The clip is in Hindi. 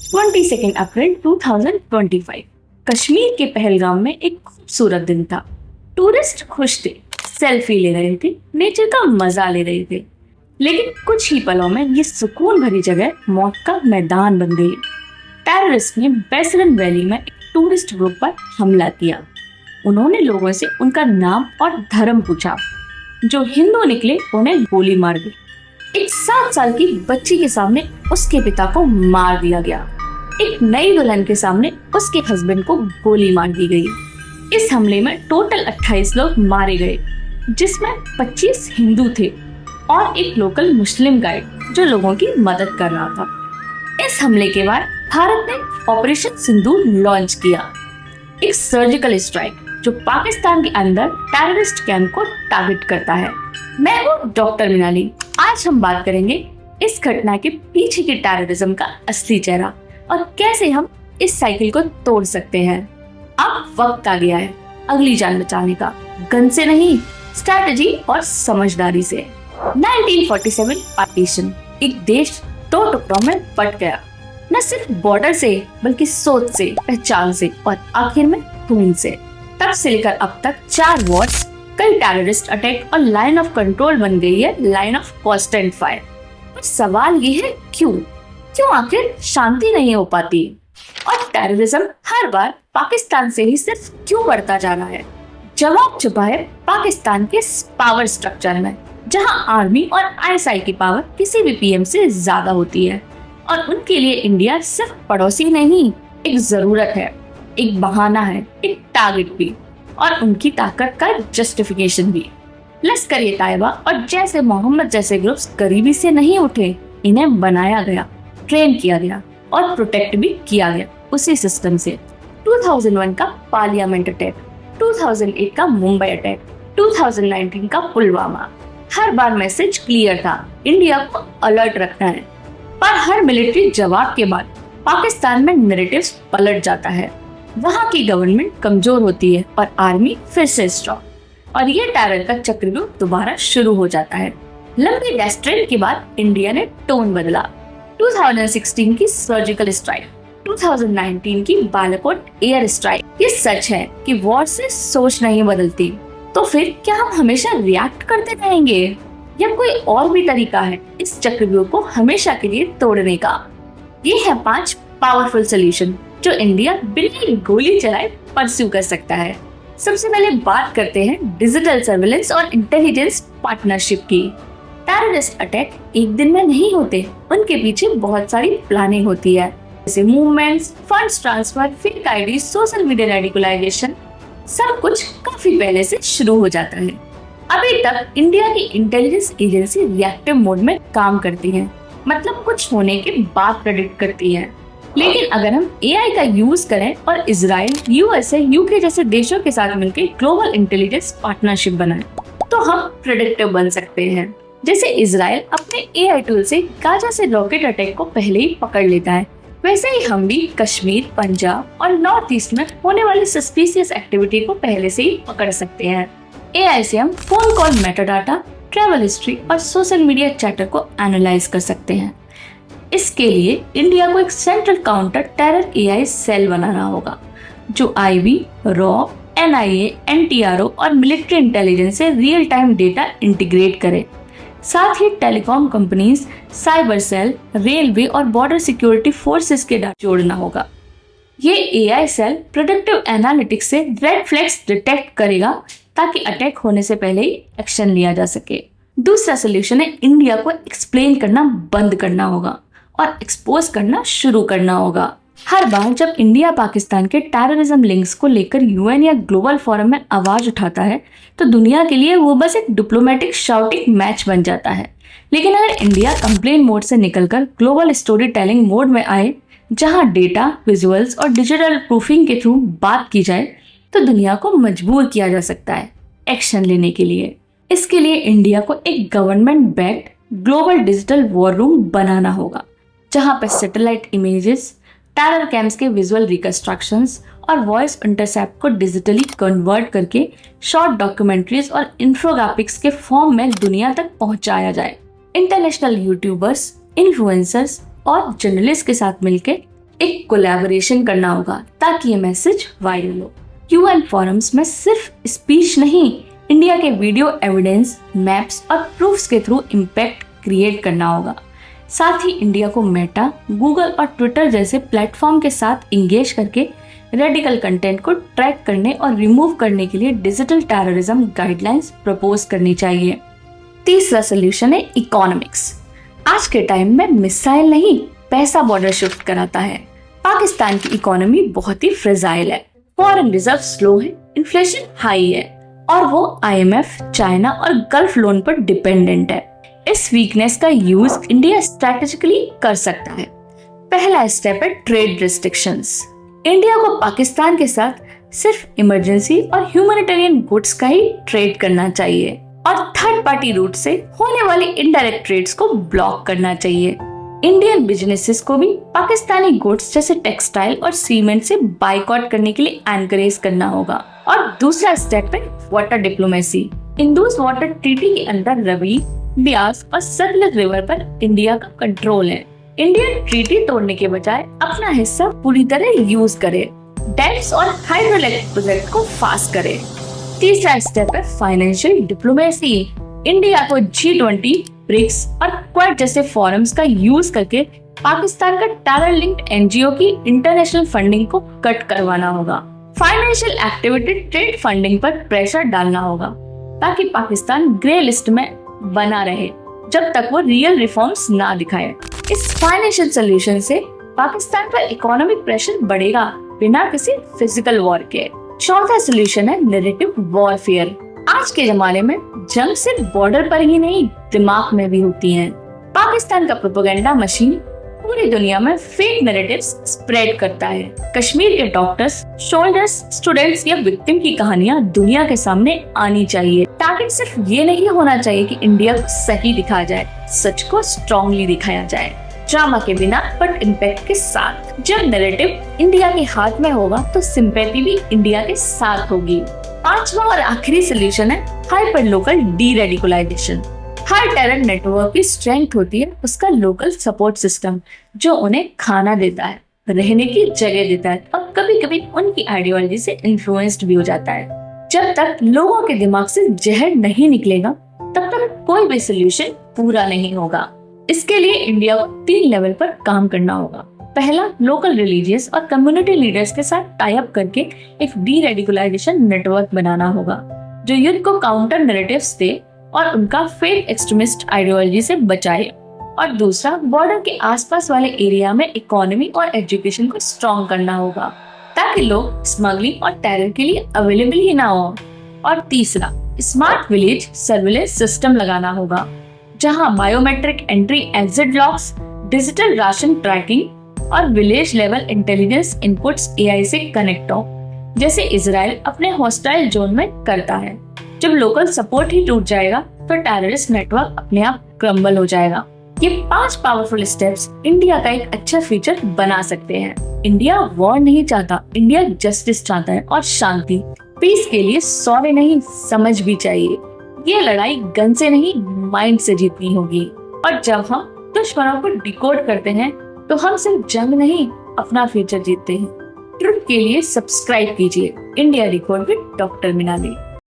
22 अप्रैल 2025 कश्मीर के पहलगाम में एक खूबसूरत दिन था। टूरिस्ट खुश थे, सेल्फी ले रहे थे, नेचर का मजा ले रहे थे। लेकिन कुछ ही पलों में ये सुकून भरी जगह मौत का मैदान बन गई। टेररिस्ट ने बेसरन वैली में एक टूरिस्ट ग्रुप पर हमला किया। उन्होंने लोगों से उनका नाम और धर्म पूछा। जो हिंदू निकले उन्हें गोली मार दी। एक 7 साल की बच्ची के सामने उसके पिता को मार दिया गया। एक नई दुल्हन के सामने उसके हस्बैंड को गोली मार दी गई। इस हमले में टोटल 28 लोग मारे गए, जिसमें 25 हिंदू थे और एक लोकल मुस्लिम गाइड जो लोगों की मदद कर रहा था। इस हमले के बाद भारत ने ऑपरेशन सिंदूर लॉन्च किया, एक सर्जिकल स्ट्राइक जो पाकिस्तान के अंदर टेररिस्ट कैंप को टारगेट करता है। मैं हूँ डॉक्टर मिनाली। आज हम बात करेंगे इस घटना के पीछे के टेररिज्म का असली चेहरा और कैसे हम इस साइकिल को तोड़ सकते हैं। अब वक्त आ गया है अगली जान बचाने का, गन से नहीं, स्ट्रैटेजी और समझदारी से। 1947 पार्टीशन, एक देश 2 टुकड़ों में बट गया, न सिर्फ बॉर्डर से बल्कि सोच से, पहचान से और आखिर में खून से। तब से लेकर अब तक 4 वॉर्स, कई टेररिस्ट अटैक और लाइन ऑफ कंट्रोल बन गई है लाइन ऑफ कांस्टेंट फायर। पर सवाल ये है क्यों आखिर शांति नहीं हो पाती और टेररिज्म हर बार पाकिस्तान से ही सिर्फ क्यों बढ़ता जा रहा है? जवाब छुपा है पाकिस्तान के पावर स्ट्रक्चर में, जहां आर्मी और आईएसआई की पावर किसी भी पीएम से ज्यादा होती है और उनके लिए इंडिया सिर्फ पड़ोसी नहीं, एक जरूरत है, एक बहाना है, एक टारगेट भी और उनकी ताकत का जस्टिफिकेशन भी। लश्कर-ए-तैयबा और जैसे मोहम्मद जैसे ग्रुप्स गरीबी से नहीं उठे, इन्हें बनाया गया, ट्रेन किया गया और प्रोटेक्ट भी किया गया उसी सिस्टम से। 2001 का पार्लियामेंट अटैक, 2008 का मुंबई अटैक, 2019 का पुलवामा, हर बार मैसेज क्लियर था, इंडिया को अलर्ट रखना है। पर हर मिलिट्री जवाब के बाद पाकिस्तान में नैरेटिव्स पलट जाता है। वहाँ की गवर्नमेंट कमजोर होती है और आर्मी फिर से स्ट्रॉन्ग और ये टेरर का चक्रव्यूह दोबारा शुरू हो जाता है। लंबी रेस्ट्रेंट के बाद इंडिया ने टोन बदला। 2016 की सर्जिकल स्ट्राइक, 2019 की बालाकोट एयर स्ट्राइक। ये सच है कि वॉर से सोच नहीं बदलती। तो फिर क्या हम हमेशा रिएक्ट करते रहेंगे या कोई और भी तरीका है इस चक्रव्यूह को हमेशा के लिए तोड़ने का? ये है 5 पावरफुल सोल्यूशन जो इंडिया बिना गोली चलाए परस्यू कर सकता है। सबसे पहले बात करते हैं डिजिटल सर्विलेंस और इंटेलिजेंस पार्टनरशिप की। टेररिस्ट अटैक एक दिन में नहीं होते, उनके पीछे बहुत सारी प्लानिंग होती है, जैसे movements, funds transfer, fake ID, social media radicalization, सब कुछ काफी पहले से शुरू हो जाता है। अभी तक इंडिया की इंटेलिजेंस एजेंसी रिएक्टिव मोड में काम करती है, मतलब कुछ होने के बाद प्रेडिक्ट करती है। लेकिन अगर हम एआई का यूज करें और इजराइल, यूएसए, यूके जैसे देशों के साथ मिलकर ग्लोबल इंटेलिजेंस पार्टनरशिप बनाएं, तो हम प्रेडिक्टिव बन सकते हैं। जैसे इजराइल अपने एआई टूल से गाजा से रॉकेट अटैक को पहले ही पकड़ लेता है, वैसे ही हम भी कश्मीर, पंजाब और नॉर्थ ईस्ट में होने वाली सस्पिशियस एक्टिविटी को पहले से ही पकड़ सकते हैं। एआई से हम phone call metadata, travel history और सोशल मीडिया चैटर को एनालाइज कर सकते हैं। इसके लिए इंडिया को एक central counter terror AI cell बनाना होगा जो आईबी, रॉ, एनआईए, एनटीआरओ और मिलिट्री इंटेलिजेंस से रियल टाइम डेटा इंटीग्रेट करे। साथ ही telecom companies, cyber cell, railway और बॉर्डर सिक्योरिटी फोर्सेस के डाटा जोड़ना होगा। ये एआई सेल प्रेडिक्टिव एनालिटिक्स से रेड फ्लैग्स डिटेक्ट करेगा ताकि अटैक होने से पहले ही एक्शन लिया जा सके। दूसरा सोल्यूशन है इंडिया को एक्सप्लेन करना बंद करना होगा और एक्सपोज करना शुरू करना होगा। हर बार जब इंडिया पाकिस्तान के टेररिज्म लिंक्स को लेकर यूएन या ग्लोबल फोरम में आवाज उठाता है तो दुनिया के लिए वो बस एक डिप्लोमेटिक शाउटिंग मैच बन जाता है। लेकिन अगर इंडिया कंप्लेन मोड से निकलकर ग्लोबल स्टोरी टेलिंग मोड में आए, जहां डेटा, विजुअल्स और डिजिटल प्रूफिंग के थ्रू बात की जाए, तो दुनिया को मजबूर किया जा सकता है एक्शन लेने के लिए। इसके लिए इंडिया को एक government backed global digital war room बनाना होगा, जहां पर सैटेलाइट इमेजेस, टेरर कैंप्स के विजुअल रिकंस्ट्रक्शंस और वॉइस इंटरसेप्ट को डिजिटली कन्वर्ट करके शॉर्ट डॉक्यूमेंट्रीज और इन्फोग्राफिक्स के फॉर्म में दुनिया तक पहुंचाया जाए। इंटरनेशनल यूट्यूबर्स, इन्फ्लुएंसर्स और जर्नलिस्ट के साथ मिलकर एक कोलैबोरेशन करना होगा ताकि ये मैसेज वायरल हो। यूएन फोरम्स में सिर्फ स्पीच नहीं, इंडिया के वीडियो एविडेंस, मैप्स और प्रूफ्स के थ्रू इम्पैक्ट क्रिएट करना होगा। साथ ही इंडिया को मेटा, गूगल और ट्विटर जैसे प्लेटफॉर्म के साथ इंगेज करके रेडिकल कंटेंट को ट्रैक करने और रिमूव करने के लिए डिजिटल टेररिज्म गाइडलाइंस प्रपोज करनी चाहिए। तीसरा सोल्यूशन है इकोनॉमिक्स। आज के टाइम में मिसाइल नहीं, पैसा बॉर्डर शिफ्ट कराता है। पाकिस्तान की इकोनॉमी बहुत ही फ्रेजाइल है, फॉरेन रिजर्व स्लो है, इन्फ्लेशन हाई है और वो आईएमएफ, चाइना और गल्फ लोन पर डिपेंडेंट है। इस वीकनेस का यूज इंडिया स्ट्रेटेजिकली कर सकता है। पहला स्टेप है ट्रेड रिस्ट्रिक्शंस। इंडिया को पाकिस्तान के साथ सिर्फ इमरजेंसी और ह्यूमैनिटेरियन गुड्स का ही ट्रेड करना चाहिए और थर्ड पार्टी रूट से होने वाली इनडायरेक्ट ट्रेड्स को ब्लॉक करना चाहिए। इंडियन बिजनेसेस को भी पाकिस्तानी गुड्स जैसे टेक्सटाइल और सीमेंट से बाइकआउट करने के लिए एनकरेज करना होगा। और दूसरा स्टेप है water diplomacy. Indus water treaty के अंदर रवि, ब्यास और सतलज रिवर पर इंडिया का कंट्रोल है। इंडियन ट्रीटी तोड़ने के बजाय अपना हिस्सा पूरी तरह यूज करे, डैम्स और हाइड्रोइलेक्ट्रिक प्रोजेक्ट को फास्ट करे। तीसरा स्टेप है फाइनेंशियल डिप्लोमेसी। इंडिया को G20, ब्रिक्स और क्वाड जैसे फोरम्स का यूज करके पाकिस्तान का टेरर लिंक्ड एनजीओ की इंटरनेशनल फंडिंग को कट करवाना होगा। फाइनेंशियल एक्टिविटी ट्रेड फंडिंग पर प्रेशर डालना होगा ताकि पाकिस्तान ग्रे लिस्ट में बना रहे जब तक वो रियल रिफॉर्म्स ना दिखाए। इस फाइनेंशियल सोल्यूशन से पाकिस्तान पर इकोनॉमिक प्रेशर बढ़ेगा बिना किसी फिजिकल वॉर के। चौथा सोल्यूशन है नैरेटिव वॉरफेयर। आज के जमाने में जंग सिर्फ बॉर्डर पर ही नहीं, दिमाग में भी होती है। पाकिस्तान का प्रोपेगेंडा मशीन पूरी दुनिया में फेक नैरेटिव्स स्प्रेड करता है। कश्मीर के डॉक्टर्स, सोल्जर्स, स्टूडेंट्स या विक्टिम की कहानियां दुनिया के सामने आनी चाहिए। टारगेट सिर्फ ये नहीं होना चाहिए कि इंडिया को सही दिखाया जाए, सच को स्ट्रॉन्गली दिखाया जाए, ड्रामा के बिना बट इम्पैक्ट के साथ। जब नैरेटिव इंडिया के हाथ में होगा तो सिंपैथी भी इंडिया के साथ होगी। पांचवा और आखिरी सोल्यूशन है हाइपर लोकल डीरेडिकलाइजेशन। हर टेरर नेटवर्क की स्ट्रेंथ होती है उसका लोकल सपोर्ट सिस्टम, जो उन्हें खाना देता है, रहने की जगह देता है और कभी कभी उनकी आइडियोलॉजी से इन्फ्लुएंस्ड भी हो जाता है। जब तक लोगों के दिमाग से जहर नहीं निकलेगा तब तक कोई भी सोल्यूशन पूरा नहीं होगा। इसके लिए इंडिया को 3 लेवल पर काम करना होगा। पहला, लोकल रिलीजियस और कम्युनिटी लीडर्स के साथ टाई अप करके एक डीरेडिकलाइजेशन नेटवर्क बनाना होगा जो युद्ध को काउंटर नैरेटिव्स दे और उनका फेक एक्सट्रीमिस्ट आइडियोलॉजी से बचाए। और दूसरा, बॉर्डर के आसपास वाले एरिया में इकोनॉमी और एजुकेशन को स्ट्रॉन्ग करना होगा ताकि लोग स्मगलिंग और टेरर के लिए अवेलेबल ही ना हो। और तीसरा, स्मार्ट विलेज सर्विलेंस सिस्टम लगाना होगा जहां biometric entry exit locks, digital ration tracking और village level intelligence inputs AI से कनेक्ट हो, जैसे इजराइल अपने हॉस्टाइल जोन में करता है। जब लोकल सपोर्ट ही टूट जाएगा तो टेररिस्ट नेटवर्क अपने आप क्रम्बल हो जाएगा। ये 5 पावरफुल स्टेप्स इंडिया का एक अच्छा फ्यूचर बना सकते हैं। इंडिया वॉर नहीं चाहता, इंडिया जस्टिस चाहता है और शांति। पीस के लिए सॉरी नहीं, समझ भी चाहिए। ये लड़ाई गन से नहीं, माइंड से जीतनी होगी। और जब हम दुश्मनों को डिकोड करते हैं तो हम सिर्फ जंग नहीं, अपना फ्यूचर जीतते हैं। ट्रुथ के लिए सब्सक्राइब कीजिए इंडिया डिकोड विद डॉक्टर मिनाली।